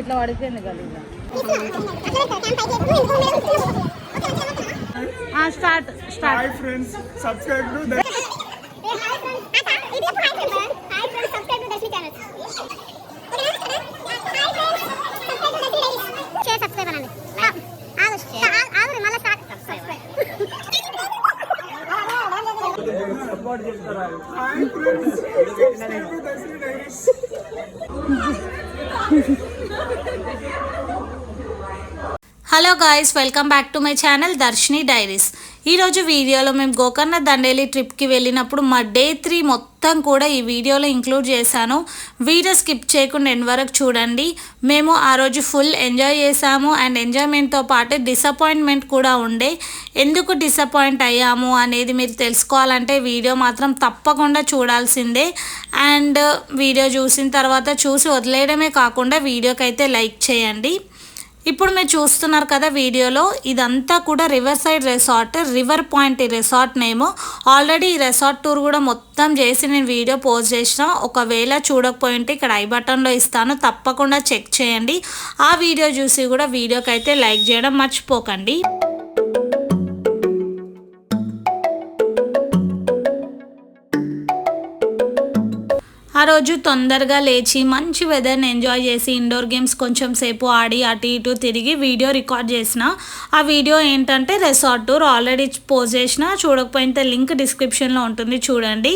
ఇట్లా పడిపోయింది కదా start start friends subscribe to support చేస్తారా hi friends subscribe to Darshini diaries hello guys, welcome back to my channel Darshini diaries. ఈరోజు వీడియోలో మేము గోకర్ణ దండేలి ట్రిప్కి వెళ్ళినప్పుడు మా డే 3 మొత్తం కూడా ఈ వీడియోలో ఇంక్లూడ్ చేశాను. వీడియో స్కిప్ చేయకుండా ఎండ్ వరకు చూడండి. మేము ఆ రోజు ఫుల్ ఎంజాయ్ చేసాము అండ్ ఎంజాయ్మెంట్తో పాటు డిసప్పాయింట్మెంట్ కూడా ఉండే. ఎందుకు డిసప్పాయింట్ అయ్యాము అనేది మీరు తెలుసుకోవాలంటే వీడియో మాత్రం తప్పకుండా చూడాల్సిందే. అండ్ వీడియో చూసిన తర్వాత చూసి వదిలేయడమే కాకుండా వీడియోకి అయితే లైక్ చేయండి. ఇప్పుడు మీరు చూస్తున్నారు కదా వీడియోలో, ఇదంతా కూడా river side resort, river point ఈ రిసార్ట్ నేమ్. ఆల్రెడీ ఈ రిసార్ట్ టూర్ కూడా మొత్తం చేసి నేను వీడియో పోస్ట్ చేసిన. ఒకవేళ చూడకపోయింటే ఇక్కడ ఐ బటన్లో ఇస్తాను, తప్పకుండా చెక్ చేయండి. ఆ వీడియో చూసి కూడా వీడియోకి అయితే లైక్ చేయడం మర్చిపోకండి. ఆ రోజు తొందరగా లేచి మంచి వెదర్ని ఎంజాయ్ చేసి ఇండోర్ గేమ్స్ కొంచెం సేపు ఆడి అటు ఇటు తిరిగి వీడియో రికార్డ్ చేసిన. ఆ వీడియో ఏంటంటే రిసార్ట్ టూర్ ఆల్రెడీ పోస్ట్ చేసిన, చూడకపోతే లింక్ డిస్క్రిప్షన్లో ఉంటుంది చూడండి.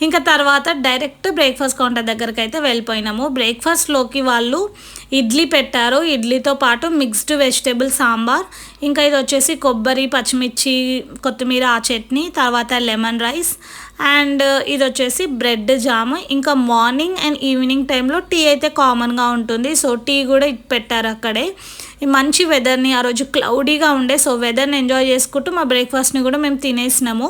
ఇంకా తర్వాత డైరెక్ట్ బ్రేక్ఫాస్ట్ కౌంటర్ దగ్గరికి అయితే వెళ్ళిపోయినాము. బ్రేక్ఫాస్ట్లోకి వాళ్ళు ఇడ్లీ పెట్టారు, ఇడ్లీతో పాటు మిక్స్డ్ వెజిటేబుల్ సాంబార్, ఇంకా ఇది వచ్చేసి కొబ్బరి పచ్చిమిర్చి కొత్తిమీర ఆ చట్నీ, తర్వాత లెమన్ రైస్ అండ్ ఇది వచ్చేసి బ్రెడ్ జామ్. ఇంకా మార్నింగ్ అండ్ ఈవినింగ్ టైంలో టీ అయితే కామన్గా ఉంటుంది, సో టీ కూడా పెట్టారు అక్కడే. మంచి వెదర్ని ఆ రోజు క్లౌడీగా ఉండే, సో వెదర్ని ఎంజాయ్ చేసుకుంటూ మా బ్రేక్ఫాస్ట్ని కూడా మేము తినేసినాము.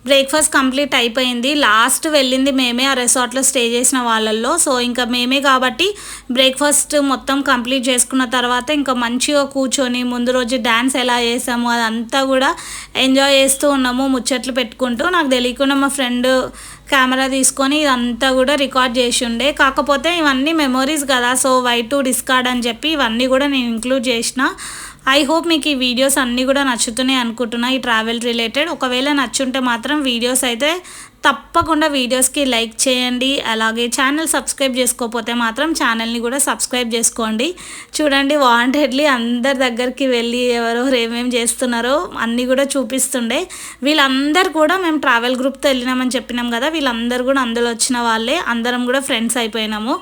బ్రేక్ఫాస్ట్ కంప్లీట్ అయిపోయింది. లాస్ట్ వెళ్ళింది మేమే ఆ రిసార్ట్లో స్టే చేసిన వాళ్ళల్లో, సో ఇంకా మేమే కాబట్టి బ్రేక్ఫాస్ట్ మొత్తం కంప్లీట్ చేసుకున్న తర్వాత ఇంకా మంచిగా కూర్చొని ముందు రోజు డ్యాన్స్ ఎలా చేసాము అదంతా కూడా ఎంజాయ్ చేస్తూ ఉన్నాము, ముచ్చట్లు పెట్టుకుంటూ. నాకు తెలియకుండా మా ఫ్రెండ్ కెమెరా తీసుకొని ఇదంతా కూడా రికార్డ్ చేసి ఉండే. కాకపోతే ఇవన్నీ మెమొరీస్ కదా, సో వై టు డిస్కార్డ్ అని చెప్పి ఇవన్నీ కూడా నేను ఇంక్లూడ్ చేసిన. ఐ హోప్ మీకు ఈ వీడియోస్ అన్నీ కూడా నచ్చుతున్నాయి అనుకుంటున్నా, ఈ ట్రావెల్ రిలేటెడ్. ఒకవేళ నచ్చుంటే మాత్రం వీడియోస్ అయితే తప్పకుండా వీడియోస్కి లైక్ చేయండి. అలాగే ఛానల్ సబ్స్క్రైబ్ చేసుకోకపోతే మాత్రం ఛానల్ని కూడా సబ్స్క్రైబ్ చేసుకోండి. చూడండి వాంటెడ్లీ అందరి దగ్గరికి వెళ్ళి ఎవరెవరు ఏమేమి చేస్తున్నారో అన్నీ కూడా చూపిస్తుండే. వీళ్ళందరూ కూడా మేము ట్రావెల్ గ్రూప్తో వెళ్ళినామని చెప్పినాం కదా, వీళ్ళందరూ కూడా అందులో వచ్చిన వాళ్ళే, అందరం కూడా ఫ్రెండ్స్ అయిపోయినాము.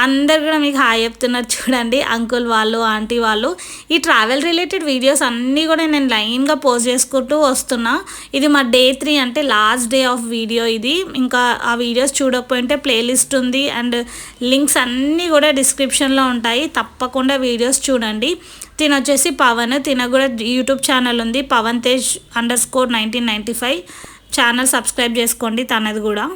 అందరు కూడా మీకు హాయ్ చెప్తున్నారు చూడండి, అంకుల్ వాళ్ళు ఆంటీ వాళ్ళు. ఈ ట్రావెల్ రిలేటెడ్ వీడియోస్ అన్నీ కూడా నేను లైన్గా పోస్ట్ చేసుకుంటూ వస్తున్నా. ఇది మా డే 3 అంటే లాస్ట్ డే ఆఫ్ వీడియో ఇది. ఇంకా ఆ వీడియోస్ చూడకపోయింటే ప్లేలిస్ట్ ఉంది అండ్ లింక్స్ అన్నీ కూడా డిస్క్రిప్షన్లో ఉంటాయి, తప్పకుండా వీడియోస్ చూడండి. తిన వచ్చేసి పవన్, తిన కూడా యూట్యూబ్ ఛానల్ ఉంది, పవన్ తేజ్ _1995 ఛానల్ సబ్స్క్రైబ్ చేసుకోండి తనది కూడా.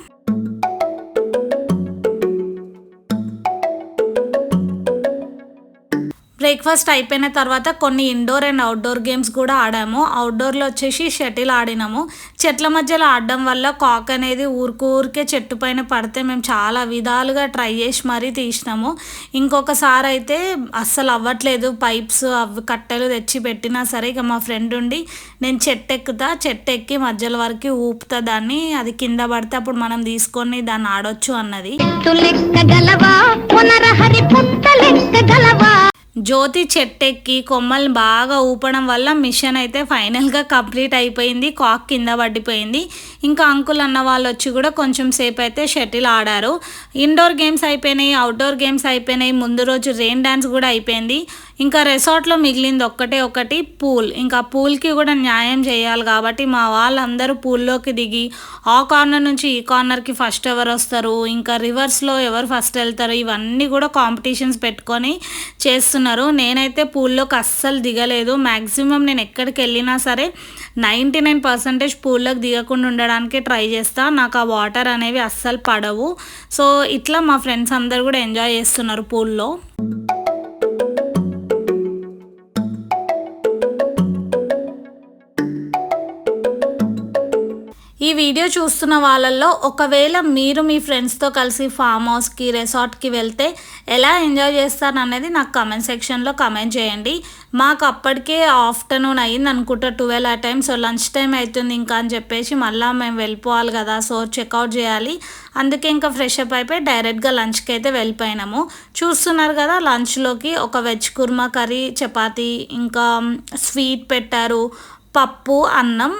బ్రేక్ఫాస్ట్ అయిపోయిన తర్వాత కొన్ని ఇండోర్ అండ్ అవుట్డోర్ గేమ్స్ కూడా ఆడాము. అవుట్డోర్లో వచ్చేసి షటిల్ ఆడినాము. చెట్ల మధ్యలో ఆడడం వల్ల కాక్ అనేది ఊరికే చెట్టు పైన పడితే మేము చాలా విధాలుగా ట్రై చేసి మరీ తీసినాము. ఇంకొకసారి అయితే అస్సలు అవ్వట్లేదు, పైప్స్ అవి కట్టెలు తెచ్చి పెట్టినా సరే ఇక మా ఫ్రెండ్ ఉండి నేను చెట్టు ఎక్కి మధ్యలో వరకు ఊపుతా దాన్ని, అది కింద పడితే అప్పుడు మనం తీసుకొని దాన్ని ఆడొచ్చు అన్నది. జ్యోతి చెట్టెక్కి కొమ్మలు బాగా ఊపడం వల్ల మిషన్ అయితే ఫైనల్గా కంప్లీట్ అయిపోయింది, కాక్ కింద పడిపోయింది. ఇంకా అంకుల్ అన్న వాళ్ళు వచ్చి కూడా కొంచెం సేపు అయితే షటిల్ ఆడారు. ఇండోర్ గేమ్స్ అయిపోయినాయి, అవుట్డోర్ గేమ్స్ అయిపోయినాయి. ముందు రోజు రెయిన్ డ్యాన్స్ కూడా అయిపోయింది. ఇంకా రిసార్ట్లో మిగిలింది ఒకటి పూల్. ఇంకా పూల్కి కూడా న్యాయం చేయాలి కాబట్టి మా వాళ్ళందరూ పూల్లోకి దిగి ఆ కార్నర్ నుంచి ఈ కార్నర్కి ఫస్ట్ ఎవరు వస్తారు, ఇంకా రివర్స్లో ఎవరు ఫస్ట్ వెళ్తారు, ఇవన్నీ కూడా కాంపిటీషన్స్ పెట్టుకొని చేస్తున్నారు. నేనైతే పూల్లోకి అస్సలు దిగలేదు. మ్యాక్సిమం నేను ఎక్కడికి వెళ్ళినా సరే 99% పూల్లోకి దిగకుండా ఉండడానికి ట్రై చేస్తాను. నాకు ఆ వాటర్ అనేవి అస్సలు పడవు. సో ఇట్లా మా ఫ్రెండ్స్ అందరు కూడా ఎంజాయ్ చేస్తున్నారు పూల్లో. ఈ వీడియో చూస్తున్న వాళ్ళల్లో ఒకవేళ మీరు మీ ఫ్రెండ్స్తో కలిసి ఫామ్ హౌస్కి రిసార్ట్కి వెళ్తే ఎలా ఎంజాయ్ చేస్తారు అనేది నాకు కమెంట్ సెక్షన్లో కమెంట్ చేయండి. మాకు అప్పటికే ఆఫ్టర్నూన్ అయ్యింది అనుకుంటా 12 ఆ టైం. సో లంచ్ టైం అవుతుంది ఇంకా అని చెప్పేసి మళ్ళీ మేము వెళ్ళిపోవాలి కదా, సో చెక్అవుట్ చేయాలి. అందుకే ఇంకా ఫ్రెష్ అప్ అయిపోయి డైరెక్ట్గా లంచ్కి అయితే వెళ్ళిపోయినాము. చూస్తున్నారు కదా, లంచ్లోకి ఒక వెజ్ కుర్మా కర్రీ, చపాతీ, ఇంకా స్వీట్ పెట్టారు, పప్పు, అన్నం.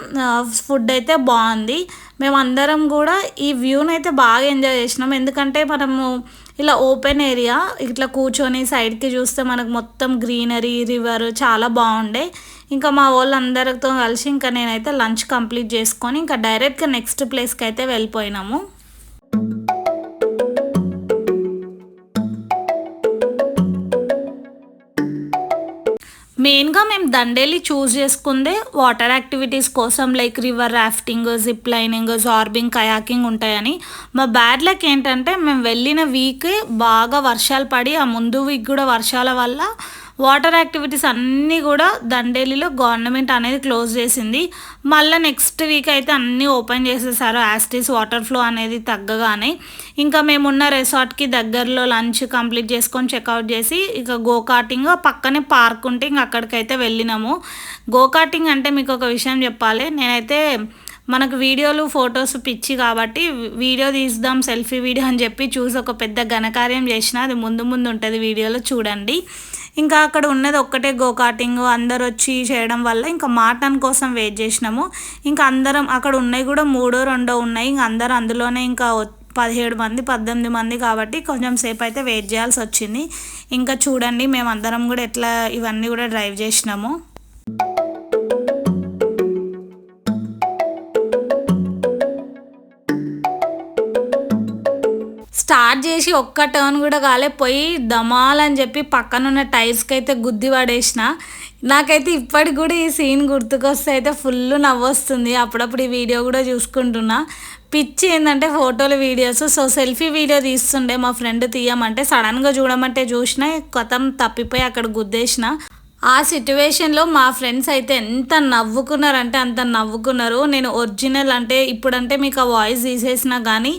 ఫుడ్ అయితే బాగుంది. మేమందరం కూడా ఈ వ్యూని అయితే బాగా ఎంజాయ్ చేసినాం. ఎందుకంటే మనము ఇలా ఓపెన్ ఏరియా ఇట్లా కూర్చొని సైడ్కి చూస్తే మనకు మొత్తం గ్రీనరీ, రివర్ చాలా బాగుండే. ఇంకా మా వాళ్ళందరితో కలిసి ఇంకా నేనైతే లంచ్ కంప్లీట్ చేసుకొని ఇంకా డైరెక్ట్గా నెక్స్ట్ ప్లేస్కి అయితే వెళ్ళిపోయినాము. మెయిన్గా మేము దండేలి చూస్ చేసుకుందే వాటర్ యాక్టివిటీస్ కోసం, like river rafting, zip lining, zorbing, kayaking ఉంటాయని. మా బ్యాడ్ లక్ ఏంటంటే మేము వెళ్ళిన వీక్ బాగా వర్షాలు పడి ఆ ముందు వీక్ కూడా వర్షాల వల్ల వాటర్ యాక్టివిటీస్ అన్నీ కూడా దండేలిలో గవర్నమెంట్ అనేది క్లోజ్ చేసింది. మళ్ళీ నెక్స్ట్ వీక్ అయితే అన్నీ ఓపెన్ చేసేసారు యాస్టీస్ వాటర్ ఫ్లో అనేది తగ్గగానే. ఇంకా మేమున్న రిసార్ట్కి దగ్గరలో లంచ్ కంప్లీట్ చేసుకొని చెక్అవుట్ చేసి ఇక గోకాటింగ్ పక్కనే పార్క్ ఉంటే ఇంక అక్కడికైతే వెళ్ళినాము. గోకాటింగ్ అంటే మీకు ఒక విషయం చెప్పాలి, నేనైతే మనకు వీడియోలు ఫొటోస్ పిచ్చి కాబట్టి వీడియో తీద్దాం సెల్ఫీ వీడియో అని చెప్పి చూసి ఒక పెద్ద ఘనకార్యం చేసిన. అది ముందు ముందు ఉంటుంది వీడియోలో చూడండి. ఇంకా అక్కడ ఉన్నది ఒక్కటే గోకాటింగ్, అందరు వచ్చి చేయడం వల్ల ఇంకా మాటన్ కోసం వెయిట్ చేసినాము. ఇంకా అందరం అక్కడ ఉన్నాయి కూడా 3-2 ఉన్నాయి. ఇంకా అందరూ అందులోనే ఇంకా 17 మంది 18 మంది కాబట్టి కొంచెం సేపు అయితే వెయిట్ చేయాల్సి వచ్చింది. ఇంకా చూడండి మేమందరం కూడా ఎట్లా ఇవన్నీ కూడా డ్రైవ్ చేసినాము. స్టార్ట్ చేసి ఒక్క టర్న్ కూడా కాలే, పోయి దమాలని చెప్పి పక్కనున్న టైర్స్కి అయితే గుద్ది పడేసిన. నాకైతే ఇప్పటికి కూడా ఈ సీన్ గుర్తుకొస్తే అయితే ఫుల్ నవ్వొస్తుంది. అప్పుడప్పుడు ఈ వీడియో కూడా చూసుకుంటున్నా. పిచ్చి ఏంటంటే ఫోటోలు, వీడియోస్. సో సెల్ఫీ వీడియో తీస్తుండే మా ఫ్రెండ్ తీయమంటే సడన్గా చూడమంటే చూసిన, కథం తప్పిపోయి అక్కడ గుద్దేసిన. ఆ సిట్యువేషన్లో మా ఫ్రెండ్స్ అయితే ఎంత నవ్వుకున్నారంటే అంత నవ్వుకున్నారు. నేను ఒరిజినల్ అంటే ఇప్పుడంటే మీకు ఆ వాయిస్ తీసేసినా కానీ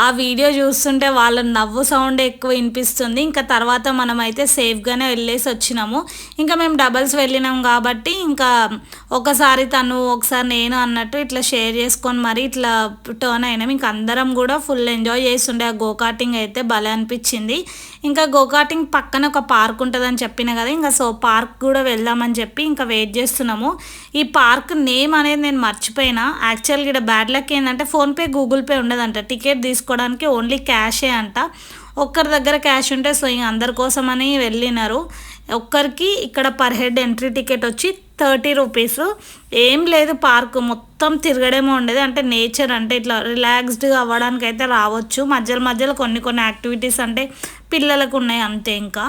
ఆ వీడియో చూస్తుంటే వాళ్ళ నవ్వు సౌండ్ ఎక్కువ వినిపిస్తుంది. ఇంకా తర్వాత మనం అయితే సేఫ్గానే వెళ్ళేసి వచ్చినాము. ఇంకా మేము డబల్స్ వెళ్ళినాం కాబట్టి ఇంకా ఒకసారి తను ఒకసారి నేను అన్నట్టు ఇట్లా షేర్ చేసుకొని మరి ఇట్లా టర్న్ అయినాం. ఇంకా అందరం కూడా ఫుల్ ఎంజాయ్ చేస్తుండే. ఆ గోకాటింగ్ అయితే భలే అనిపించింది. ఇంకా గోకాటింగ్ పక్కన ఒక పార్క్ ఉంటుందని చెప్పిన కదా, ఇంకా సో పార్క్ కూడా వెళ్దామని చెప్పి ఇంకా వెయిట్ చేస్తున్నాము. ఈ పార్క్ నేమ్ అనేది నేను మర్చిపోయినా. యాక్చువల్గా ఇక్కడ బ్యాడ్ లక్ ఏంటంటే ఫోన్పే, గూగుల్ పే ఉండదంట. టికెట్ తీసుకోవడానికి ఓన్లీ క్యాషే అంట. ఒక్కరి దగ్గర క్యాష్ ఉంటే సో ఇంక అందరి కోసమని వెళ్ళినారు. ఒక్కరికి ఇక్కడ పర్ హెడ్ ఎంట్రీ టికెట్ వచ్చి 30 రూపీస్. ఏం లేదు, పార్క్ మొత్తం తిరగడేమో ఉండేది. అంటే నేచర్ అంటే ఇట్లా రిలాక్స్డ్గా అవ్వడానికి అయితే రావచ్చు. మధ్యలో మధ్యలో కొన్ని యాక్టివిటీస్ అంటే పిల్లలకు ఉన్నాయి అంతే. ఇంకా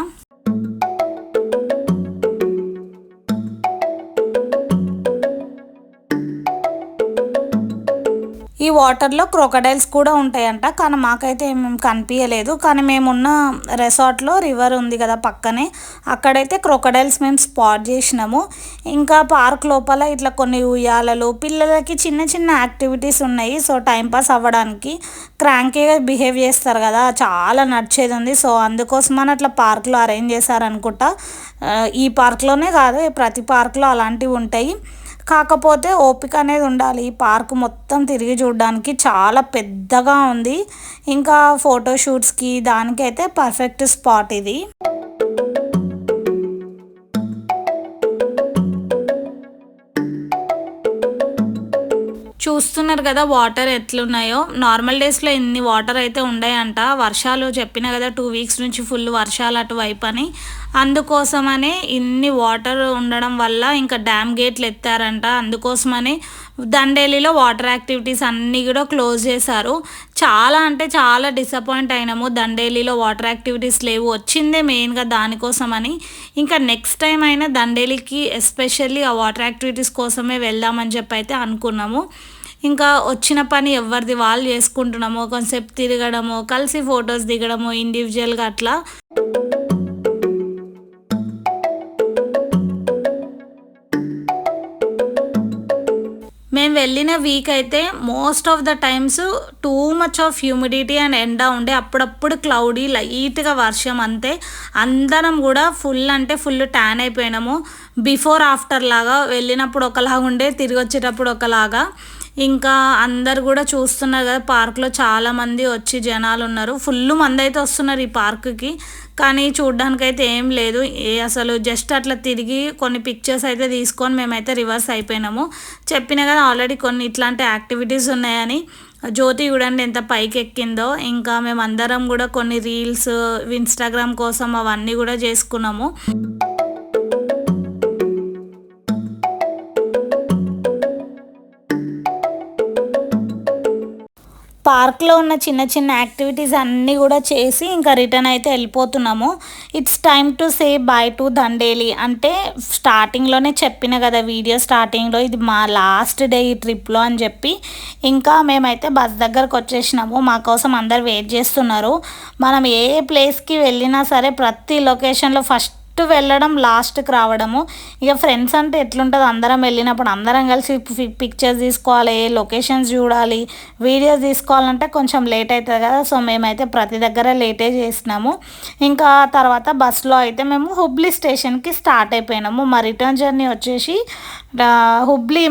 ఈ వాటర్లో క్రొకడైల్స్ కూడా ఉంటాయంట, కానీ మాకైతే ఏం కనిపించలేదు. కానీ మేమున్న రిసార్ట్లో రివర్ ఉంది కదా పక్కనే, అక్కడైతే క్రొకడైల్స్ మేము స్పాట్ చేసినాము. ఇంకా పార్క్ లోపల ఇట్లా కొన్ని ఉయ్యాలలు, పిల్లలకి చిన్న చిన్న యాక్టివిటీస్ ఉన్నాయి. సో టైంపాస్ అవ్వడానికి క్రాంకీగా బిహేవ్ చేస్తారు కదా, చాలా నడిచేది ఉంది. సో అందుకోసమని అట్లా పార్క్లో అరేంజ్ చేశారనుకుంటా. ఈ పార్క్లోనే కాదు, ప్రతి పార్క్లో అలాంటివి ఉంటాయి. కాకపోతే ఓపిక అనేది ఉండాలి. ఈ పార్క్ మొత్తం తిరిగి చూడడానికి చాలా పెద్దగా ఉంది. ఇంకా ఫోటోషూట్స్కి దానికైతే పర్ఫెక్ట్ స్పాట్ ఇది. చూస్తున్నారు కదా వాటర్ ఎట్లున్నాయో. నార్మల్ డేస్లో ఇన్ని వాటర్ అయితే ఉన్నాయంట. వర్షాలు చెప్పిన కదా 2 వీక్స్ నుంచి ఫుల్ వర్షాలు అటువైపు అని. అందుకోసమనే ఇన్ని వాటర్ ఉండడం వల్ల ఇంకా డ్యామ్ గేట్లు ఎత్తారంట. అందుకోసమనే దండేలిలో వాటర్ యాక్టివిటీస్ అన్నీ కూడా క్లోజ్ చేశారు. చాలా అంటే చాలా డిసప్పాయింట్ అయినాము. దండేలిలో వాటర్ యాక్టివిటీస్ లేవు, వచ్చిందే మెయిన్గా దానికోసమని. ఇంకా నెక్స్ట్ టైం అయినా దండేలికి ఎస్పెషల్లీ ఆ వాటర్ యాక్టివిటీస్ కోసమే వెళ్దామని చెప్పి అయితే అనుకున్నాము. ఇంకా వచ్చిన పని ఎవరిది వాళ్ళు చేసుకుంటున్నాము. కొంచెంసేపు తిరగడము, కలిసి ఫొటోస్ దిగడము ఇండివిజువల్గా అట్లా. మేము వెళ్ళిన వీక్ అయితే most of the times too much of humidity and ఎండ ఉండే, అప్పుడప్పుడు క్లౌడీ లైట్గా వర్షం అంతే. అందరం కూడా ఫుల్ అంటే ఫుల్ ట్యాన్ అయిపోయినాము. బిఫోర్ ఆఫ్టర్ లాగా వెళ్ళినప్పుడు ఒకలాగా ఉండే, తిరిగి వచ్చేటప్పుడు ఒకలాగా. ఇంకా అందరు కూడా చూస్తున్నారు కదా, పార్క్లో చాలామంది వచ్చి జనాలు ఉన్నారు. ఫుల్ మంది అయితే వస్తున్నారు ఈ పార్క్కి, కానీ చూడ్డానికైతే ఏం లేదు. అసలు జస్ట్ అట్లా తిరిగి కొన్ని పిక్చర్స్ అయితే తీసుకొని మేమైతే రివర్స్ అయిపోయినాము. చెప్పినా కదా ఆల్రెడీ కొన్ని ఇట్లాంటి యాక్టివిటీస్ ఉన్నాయని. జ్యోతి చూడండి ఎంత పైకి ఎక్కిందో. ఇంకా మేమందరం కూడా కొన్ని రీల్స్ ఇన్స్టాగ్రామ్ కోసం అవన్నీ కూడా చేసుకున్నాము. పార్క్లో ఉన్న చిన్న చిన్న యాక్టివిటీస్ అన్నీ కూడా చేసి ఇంకా రిటర్న్ అయితే వెళ్ళిపోతున్నాము. It's time to say bye to Dandeli. అంటే స్టార్టింగ్లోనే చెప్పిన కదా వీడియో స్టార్టింగ్లో, ఇది మా లాస్ట్ డే ఈ ట్రిప్లో అని చెప్పి. ఇంకా మేమైతే బస్ దగ్గరకు వచ్చేసినాము. మా కోసం అందరు వెయిట్ చేస్తున్నారు. మనం ఏ ప్లేస్కి వెళ్ళినా సరే ప్రతి లొకేషన్లో ఫస్ట్ వెళ్ళడం లాస్ట్కి రావడము. ఇక ఫ్రెండ్స్ అంటే ఎట్లుంటుంది, అందరం వెళ్ళినప్పుడు అందరం కలిసి పిక్చర్స్ తీసుకోవాలి, లొకేషన్స్ చూడాలి, వీడియోస్ తీసుకోవాలంటే కొంచెం లేట్ అవుతుంది కదా. సో మేమైతే ప్రతి దగ్గర లేటే చేసినాము. ఇంకా తర్వాత బస్సులో అయితే మేము హుబ్లీ స్టేషన్కి స్టార్ట్ అయిపోయినాము. మా రిటర్న్ జర్నీ వచ్చేసి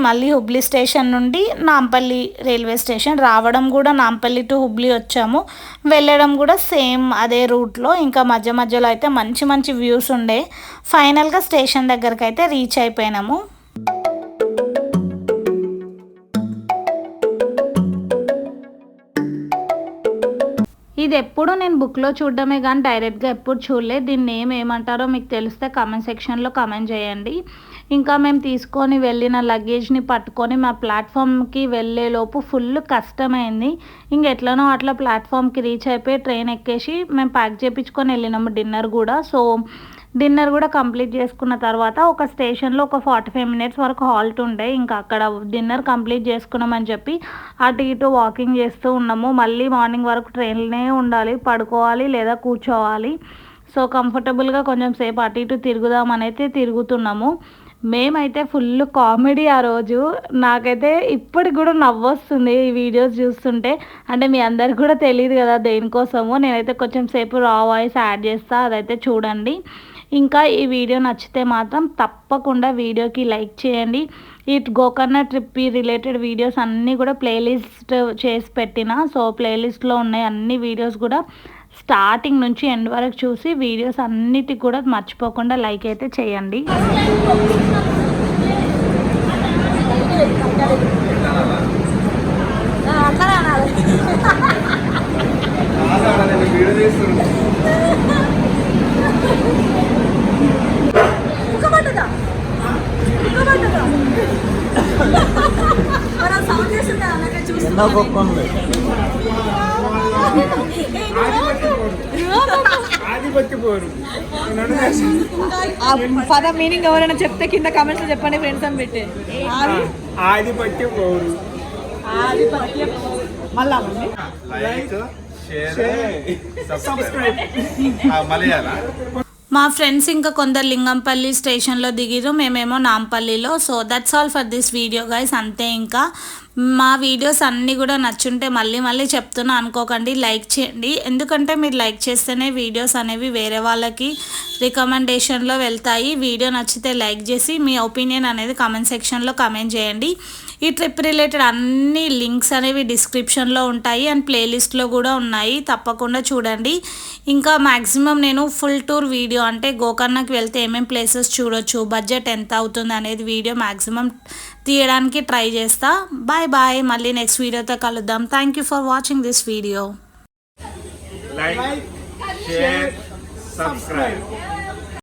మళ్ళీ హుబ్లీ స్టేషన్ నుండి నాంపల్లి రైల్వే స్టేషన్, రావడం కూడా నాంపల్లి టు హుబ్లీ వచ్చాము, వెళ్ళడం కూడా సేమ్ అదే రూట్లో. ఇంకా మధ్య మధ్యలో అయితే మంచి మంచి వ్యూస్ ఉండే. ఫైనల్గా స్టేషన్ దగ్గరికి అయితే రీచ్ అయిపోయినాము. ఇది ఎప్పుడు నేను బుక్లో చూడడమే కానీ డైరెక్ట్గా ఎప్పుడు చూడలేదు. దీన్ని నేమ్ ఏమంటారో మీకు తెలిస్తే కామెంట్ సెక్షన్లో కామెంట్ చేయండి. ఇంకా మేము తీసుకొని వెళ్ళిన లగేజ్ని పట్టుకొని మా ప్లాట్ఫామ్కి వెళ్ళేలోపు ఫుల్ కష్టమైంది. ఇంకెట్లనో అట్లా ప్లాట్ఫామ్కి రీచ్ అయిపోయి ట్రైన్ ఎక్కేసి మేము ప్యాక్ చేయించుకొని వెళ్ళినాము డిన్నర్ కూడా. సో డిన్నర్ కూడా కంప్లీట్ చేసుకున్న తర్వాత ఒక స్టేషన్లో ఒక 45 minutes వరకు హాల్ట్ ఉండే. ఇంకా అక్కడ డిన్నర్ కంప్లీట్ చేసుకున్నామని చెప్పి అటు ఇటు వాకింగ్ చేస్తూ ఉన్నాము. మళ్ళీ మార్నింగ్ వరకు ట్రైన్లోనే ఉండాలి, పడుకోవాలి లేదా కూర్చోవాలి. సో కంఫర్టబుల్గా కొంచెం సేపు అటు ఇటు తిరుగుదామని అయితే తిరుగుతున్నాము. మేమైతే ఫుల్ కామెడీ ఆ రోజు. నాకైతే ఇప్పటికి కూడా నవ్వొస్తుంది ఈ వీడియోస్ చూస్తుంటే. అంటే మీ అందరికి కూడా తెలియదు కదా దేనికోసమో. నేనైతే కొంచెం సేపు రా వాయిస్ యాడ్ చేస్తా, అదైతే చూడండి. ఇంకా ఈ వీడియో నచ్చితే మాత్రం తప్పకుండా వీడియోకి లైక్ చేయండి. ఈ గోకర్ణ ట్రిప్ రిలేటెడ్ వీడియోస్ అన్నీ కూడా ప్లేలిస్ట్ చేసి పెట్టిన. సో ప్లేలిస్ట్లో ఉన్నాయి అన్ని వీడియోస్ కూడా. స్టార్టింగ్ నుంచి ఎండ్ వరకు చూసి వీడియోస్ అన్నిటికి కూడా మర్చిపోకుండా లైక్ అయితే చేయండి. పద మీనింగ్ ఎవరైనా చెప్తే కింద కామెంట్స్ లో చెప్పండి ఫ్రెండ్స్ అని పెట్టి. ఆధిపత్య పౌరు, ఆధిపత్య మళ్ళా మా ఫ్రెండ్స్ ఇంకా కొందరు లింగంపల్లి స్టేషన్లో దిగిరు, మేమేమో నాంపల్లిలో. So that's all for this video guys. అంతే. ఇంకా మా వీడియోస్ అన్నీ కూడా నచ్చుంటే మళ్ళీ చెప్తున్నా అనుకోకండి, లైక్ చేయండి. ఎందుకంటే మీరు లైక్ చేస్తేనే వీడియోస్ అనేవి వేరే వాళ్ళకి రికమెండేషన్లో వెళ్తాయి. వీడియో నచ్చితే లైక్ చేసి మీ ఒపీనియన్ అనేది కామెంట్ సెక్షన్లో కామెంట్ చేయండి. ఈ ట్రిప్ రిలేటెడ్ అన్ని లింక్స్ అనేవి డిస్క్రిప్షన్లో ఉంటాయి అండ్ ప్లేలిస్ట్లో కూడా ఉన్నాయి, తప్పకుండా చూడండి. ఇంకా మ్యాక్సిమం నేను ఫుల్ టూర్ వీడియో, అంటే గోకర్ణకి వెళ్తే ఏమేమి ప్లేసెస్ చూడొచ్చు, బడ్జెట్ ఎంత అవుతుంది అనేది వీడియో మ్యాక్సిమం తీయడానికి ట్రై చేస్తా. బాయ్. మళ్ళీ నెక్స్ట్ వీడియోతో కలుద్దాం. Thank you for watching this video. Like, share, subscribe.